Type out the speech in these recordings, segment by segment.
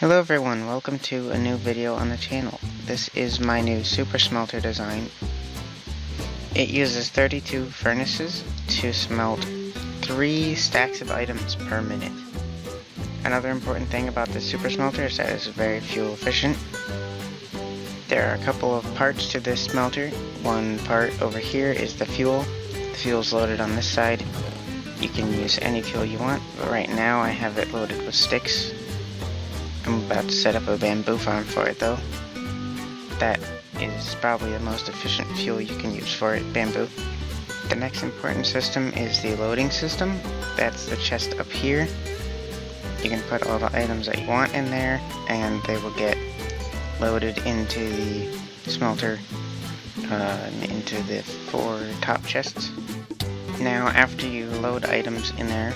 Hello everyone, welcome to a new video on the channel. This is my new Super Smelter design. It uses 32 furnaces to smelt 3 stacks of items per minute. Another important thing about this Super Smelter is that it's very fuel efficient. There are a couple of parts to this smelter. One part over here is the fuel. The fuel is loaded on this side. You can use any fuel you want, but right now I have it loaded with sticks. I'm about to set up a bamboo farm for it though. That is probably the most efficient fuel you can use for it, bamboo. The next important system is the loading system. That's the chest up here. You can put all the items that you want in there and they will get loaded into the smelter, into the 4 top chests. Now after you load items in there,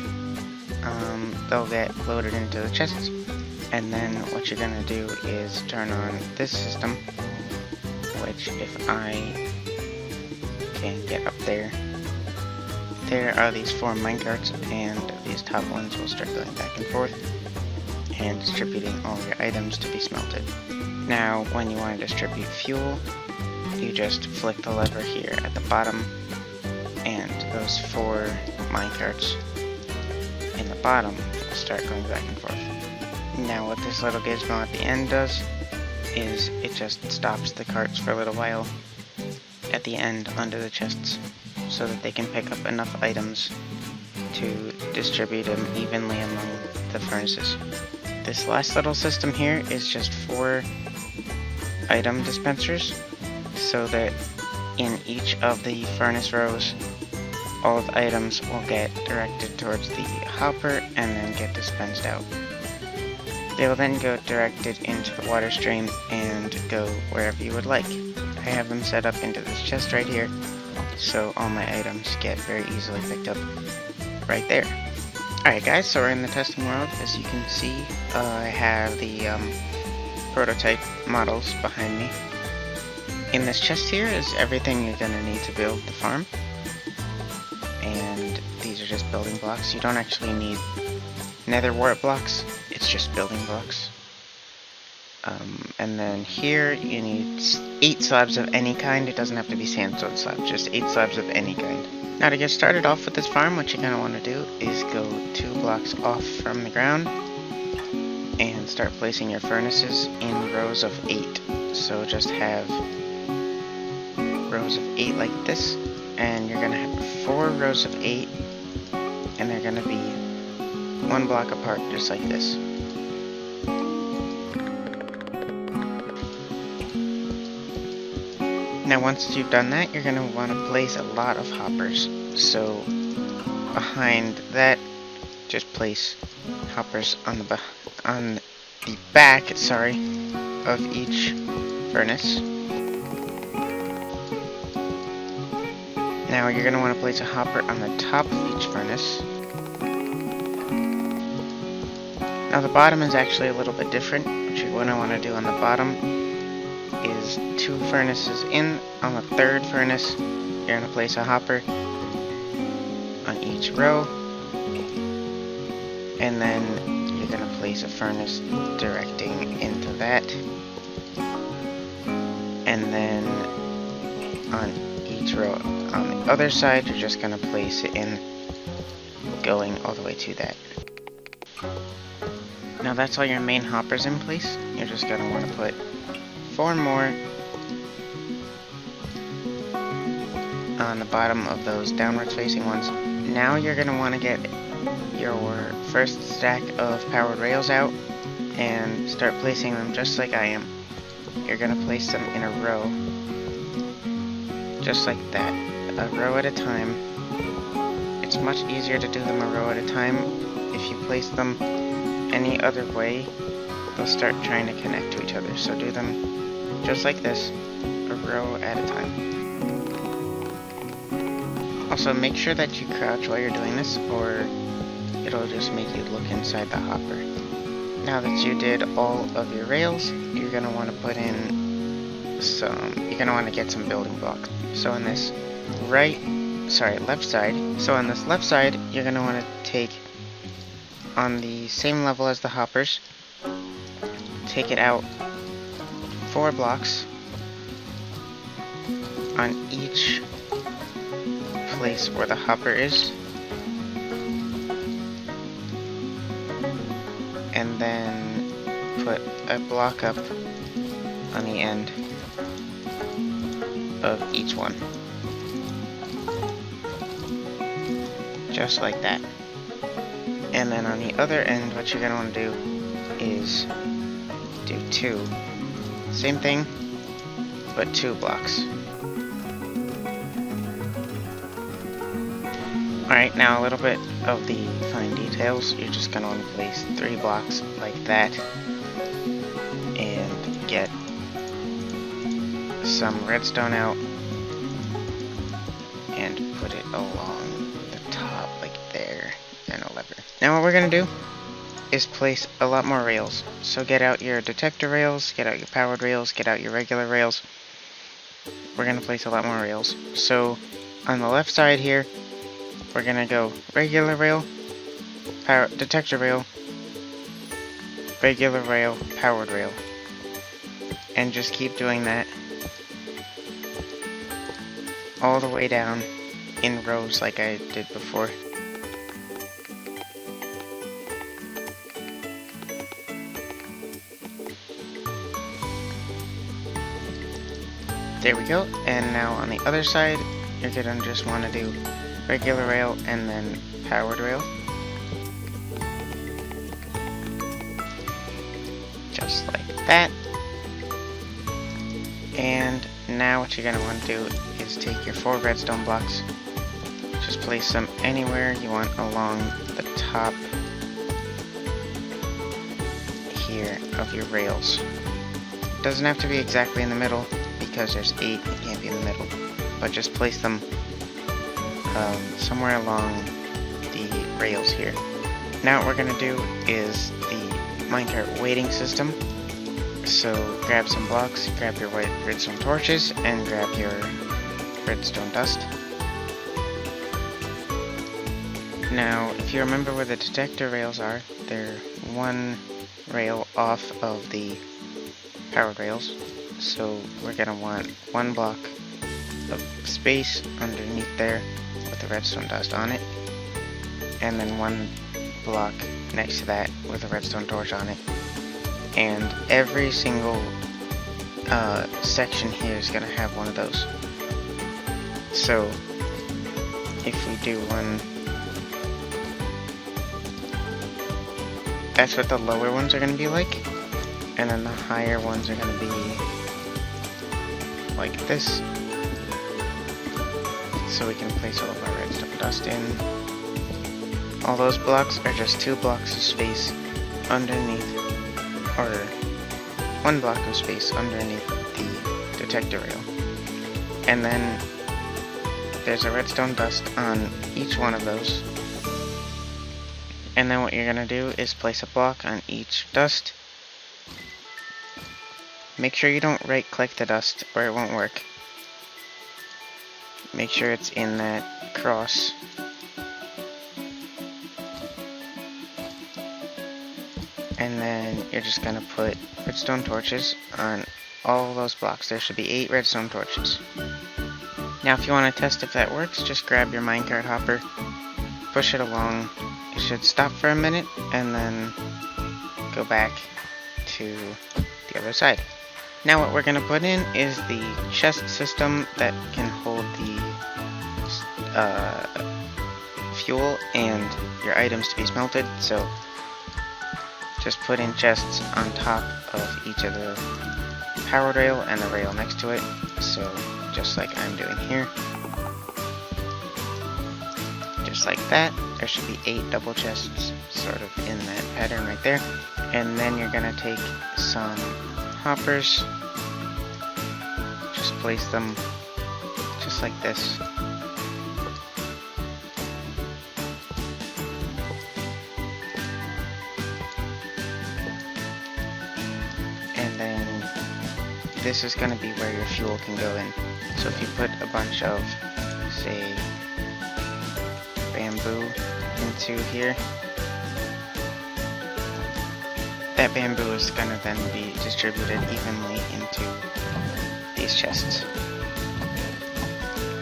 they'll get loaded into the chests. And then what you're gonna do is turn on this system, which if I can get up there, there are these 4 minecarts, and these top ones will start going back and forth and distributing all your items to be smelted. Now when you want to distribute fuel, you just flick the lever here at the bottom, and those 4 minecarts in the bottom will start going back and forth. Now what this little gizmo at the end does is it just stops the carts for a little while at the end under the chests so that they can pick up enough items to distribute them evenly among the furnaces. This last little system here is just 4 item dispensers so that in each of the furnace rows all of the items will get directed towards the hopper and then get dispensed out. They will then go directed into the water stream and go wherever you would like. I have them set up into this chest right here, so all my items get very easily picked up right there. Alright guys, so we're in the testing world. As you can see, I have the prototype models behind me. In this chest here is everything you're going to need to build the farm. And these are just building blocks. You don't actually need nether wart blocks, it's just building blocks. And then here you need 8 slabs of any kind. It doesn't have to be sandstone slabs, just 8 slabs of any kind. Now to get started off with this farm, what you're going to want to do is go 2 blocks off from the ground and start placing your furnaces in rows of 8. So just have rows of 8 like this, and you're going to have 4 rows of 8, and they're going to be 1 block apart, just like this. Now once you've done that, you're going to want to place a lot of hoppers. So behind that, just place hoppers on the back, of each furnace. Now you're going to want to place a hopper on the top of each furnace. Now the bottom is actually a little bit different. What you're going to want to do on the bottom is 2 furnaces in. On the 3rd furnace, you're going to place a hopper on each row. And then you're going to place a furnace directing into that. And then on each row on the other side, you're just going to place it in, going all the way to that. Now that's all your main hoppers in place. You're just going to want to put 4 more on the bottom of those downwards facing ones. Now you're going to want to get your first stack of powered rails out and start placing them just like I am. You're going to place them in a row, just like that, a row at a time. It's much easier to do them a row at a time. If you place them any other way, they'll start trying to connect to each other. So do them just like this, a row at a time. Also make sure that you crouch while you're doing this, or it'll just make you look inside the hopper. Now that you did all of your rails, you're going to want to put in you're going to want to get some building blocks. So on this left side, so on this left side, you're going to want to take on the same level as the hoppers, take it out 4 blocks on each place where the hopper is, and then put a block up on the end of each one, just like that. And then on the other end, what you're going to want to do is do 2. Same thing, but 2 blocks. Alright, now a little bit of the fine details. You're just going to want to place 3 blocks like that and get some redstone out and put it along the top like there, and a lever. Now what we're going to do is place a lot more rails. So get out your detector rails, get out your powered rails, get out your regular rails. We're going to place a lot more rails. So on the left side here, we're going to go regular rail, detector rail, regular rail, powered rail. And just keep doing that all the way down in rows like I did before. There we go. And now on the other side, you're going to just want to do regular rail and then powered rail. Just like that. And now what you're going to want to do is take your 4 redstone blocks, just place them anywhere you want along the top here of your rails. It doesn't have to be exactly in the middle, because there's 8, it can't be in the middle, but just place them somewhere along the rails here. Now what we're going to do is the minecart waiting system. So grab some blocks, grab your white redstone torches, and grab your redstone dust. Now, if you remember where the detector rails are, they're 1 rail off of the powered rails. So we're going to want 1 block of space underneath there with the redstone dust on it, and then 1 block next to that with a redstone torch on it. And every single section here is going to have one of those. So if we do 1, that's what the lower ones are going to be like, and then the higher ones are going to be like this. So we can place all of our redstone dust in. All those blocks are just 2 blocks of space underneath, or 1 block of space underneath the detector rail. And then there's a redstone dust on each one of those. And then what you're going to do is place a block on each dust. Make sure you don't right click the dust or it won't work. Make sure it's in that cross. And then you're just going to put redstone torches on all those blocks. There should be 8 redstone torches. Now if you want to test if that works, just grab your minecart hopper, push it along. It should stop for a minute and then go back to the other side. Now what we're going to put in is the chest system that can hold the fuel and your items to be smelted. So just put in chests on top of each of the powered rail and the rail next to it. So just like I'm doing here. Just like that. There should be 8 double chests sort of in that pattern right there. And then you're going to take some hoppers, just place them just like this. And then this is going to be where your fuel can go in. So if you put a bunch of, say, bamboo into here, that bamboo is going to then be distributed evenly into these chests.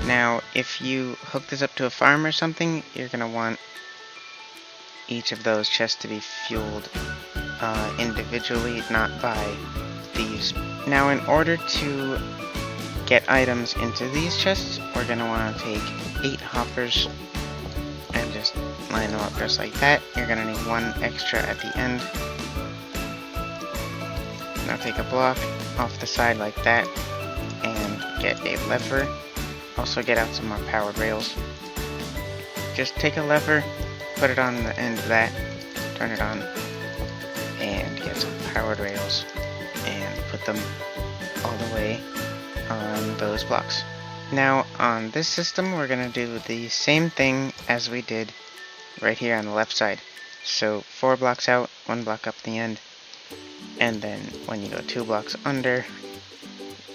Now, if you hook this up to a farm or something, you're going to want each of those chests to be fueled individually, not by these. Now, in order to get items into these chests, we're going to want to take 8 hoppers and just line them up just like that. You're going to need 1 extra at the end. Now take a block off the side like that and get a lever. Also get out some more powered rails. Just take a lever, put it on the end of that, turn it on, and get some powered rails and put them all the way on those blocks. Now on this system we're going to do the same thing as we did right here on the left side. So 4 blocks out, 1 block up the end, and then when you go 2 blocks under,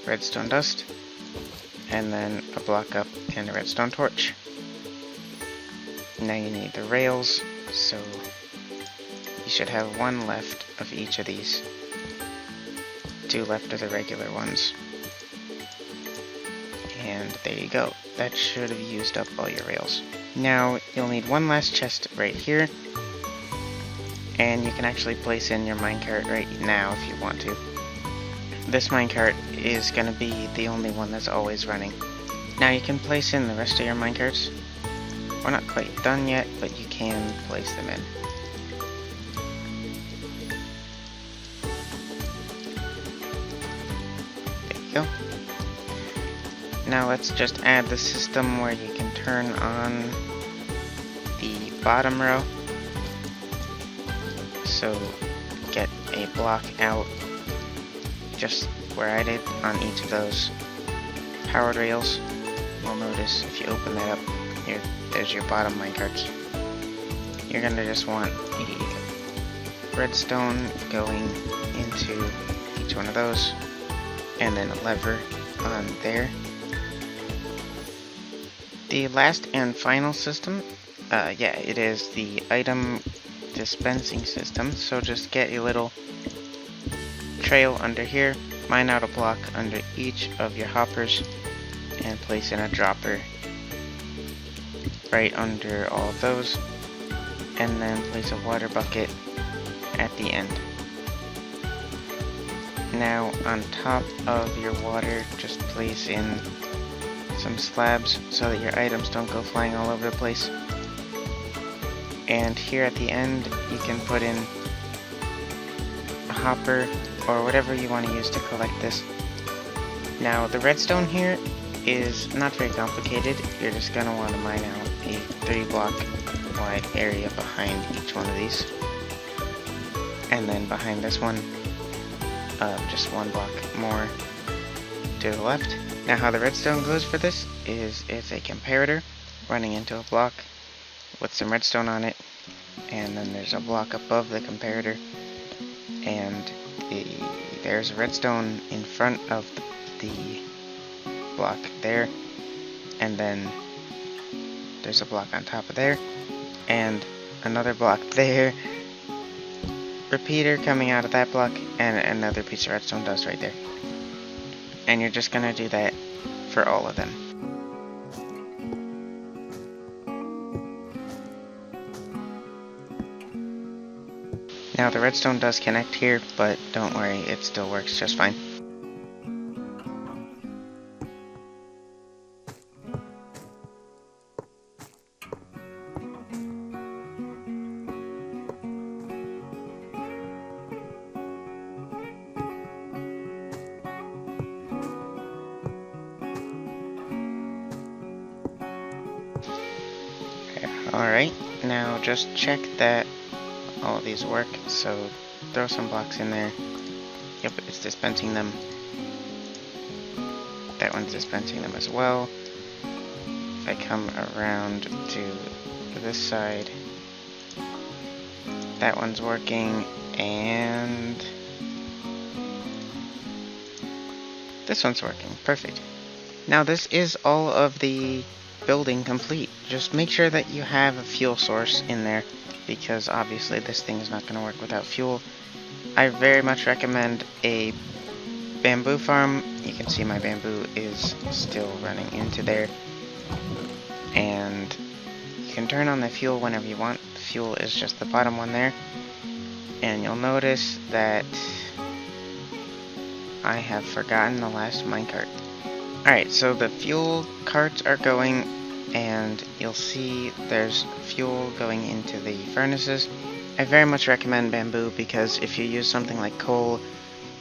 redstone dust, and then a block up and a redstone torch. Now you need the rails, so you should have 1 left of each of these. 2 left of the regular ones. And there you go. That should have used up all your rails. Now you'll need 1 last chest right here. And you can actually place in your minecart right now if you want to. This minecart is going to be the only one that's always running. Now you can place in the rest of your minecarts. We're not quite done yet, but you can place them in. There you go. Now let's just add the system where you can turn on the bottom row. So get a block out just where I did on each of those powered rails. You'll notice if you open that up, there's your bottom minecarts. You're going to just want a redstone going into each one of those, and then a lever on there. The last and final system, it is the item dispensing system. So just get a little trail under here, mine out a block under each of your hoppers, and place in a dropper right under all of those, and then place a water bucket at the end. Now on top of your water, just place in some slabs so that your items don't go flying all over the place. And here at the end you can put in a hopper or whatever you want to use to collect this. Now the redstone here is not very complicated. You're just going to want to mine out a 3-block wide area behind each one of these, and then behind this one just 1 block more to the left. Now how the redstone goes for this is it's a comparator running into a block with some redstone on it, and then there's a block above the comparator, and there's a redstone in front of the block there, and then there's a block on top of there, and another block there, repeater coming out of that block, and another piece of redstone dust right there. And you're just gonna do that for all of them. Now the redstone does connect here, but don't worry, it still works just fine. Alright, now just check that all of these work, so throw some blocks in there. Yep, it's dispensing them. That one's dispensing them as well. If I come around to this side, that one's working, and this one's working. Perfect. Now this is all of the building complete. Just make sure that you have a fuel source in there, because obviously this thing is not going to work without fuel. I very much recommend a bamboo farm. You can see my bamboo is still running into there. And you can turn on the fuel whenever you want. The fuel is just the bottom one there. And you'll notice that I have forgotten the last minecart. Alright, so the fuel carts are going, and you'll see there's fuel going into the furnaces. I very much recommend bamboo because if you use something like coal,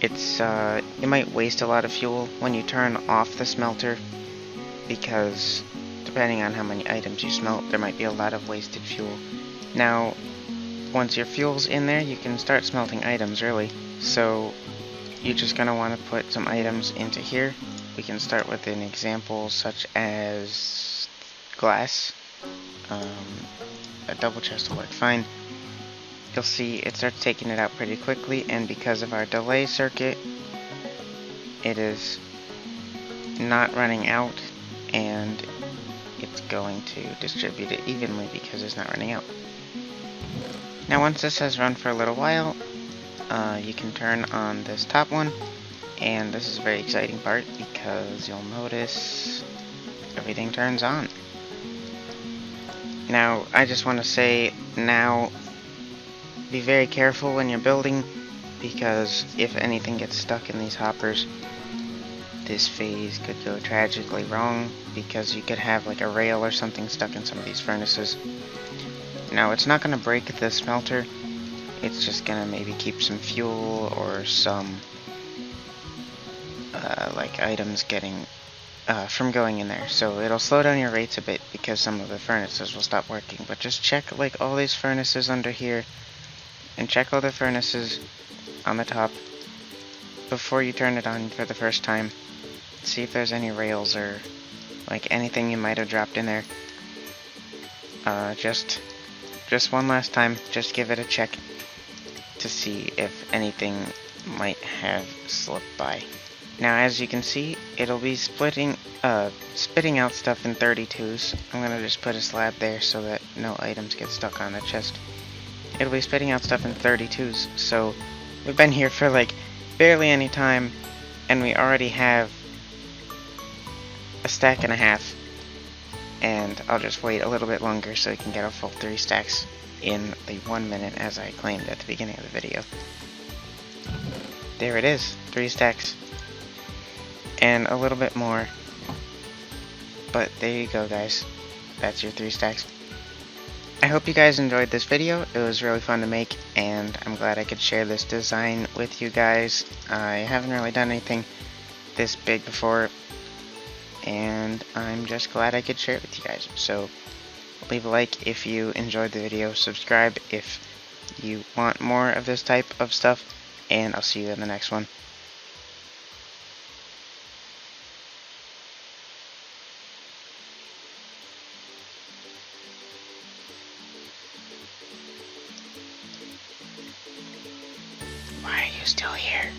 it's you might waste a lot of fuel when you turn off the smelter, because depending on how many items you smelt, there might be a lot of wasted fuel. Now, once your fuel's in there, you can start smelting items, really. So, you're just going to want to put some items into here. We can start with an example such as glass. A double chest will work fine. You'll see it starts taking it out pretty quickly, and because of our delay circuit, it is not running out, and it's going to distribute it evenly because it's not running out. Now once this has run for a little while, you can turn on this top one, and this is a very exciting part because you'll notice everything turns on. Now I just want to say now, be very careful when you're building, because if anything gets stuck in these hoppers, this phase could go tragically wrong, because you could have like a rail or something stuck in some of these furnaces. Now it's not going to break the smelter, it's just going to maybe keep some fuel or some like items getting from going in there. So it'll slow down your rates a bit because some of the furnaces will stop working. But just check like all these furnaces under here, and check all the furnaces on the top before you turn it on for the first time. See if there's any rails or like anything you might have dropped in there. Just one last time, just give it a check to see if anything might have slipped by. Now as you can see, it'll be spitting out stuff in 32s. I'm gonna just put a slab there so that no items get stuck on the chest. It'll be spitting out stuff in 32s, so we've been here for like barely any time, and we already have a stack and a half, and I'll just wait a little bit longer so we can get a full 3 stacks in the 1 minute as I claimed at the beginning of the video. There it is, 3 stacks. And a little bit more. But there you go, guys. That's your 3 stacks. I hope you guys enjoyed this video. It was really fun to make, and I'm glad I could share this design with you guys. I haven't really done anything this big before, and I'm just glad I could share it with you guys. So leave a like if you enjoyed the video, subscribe if you want more of this type of stuff, and I'll see you in the next one. Why are you still here?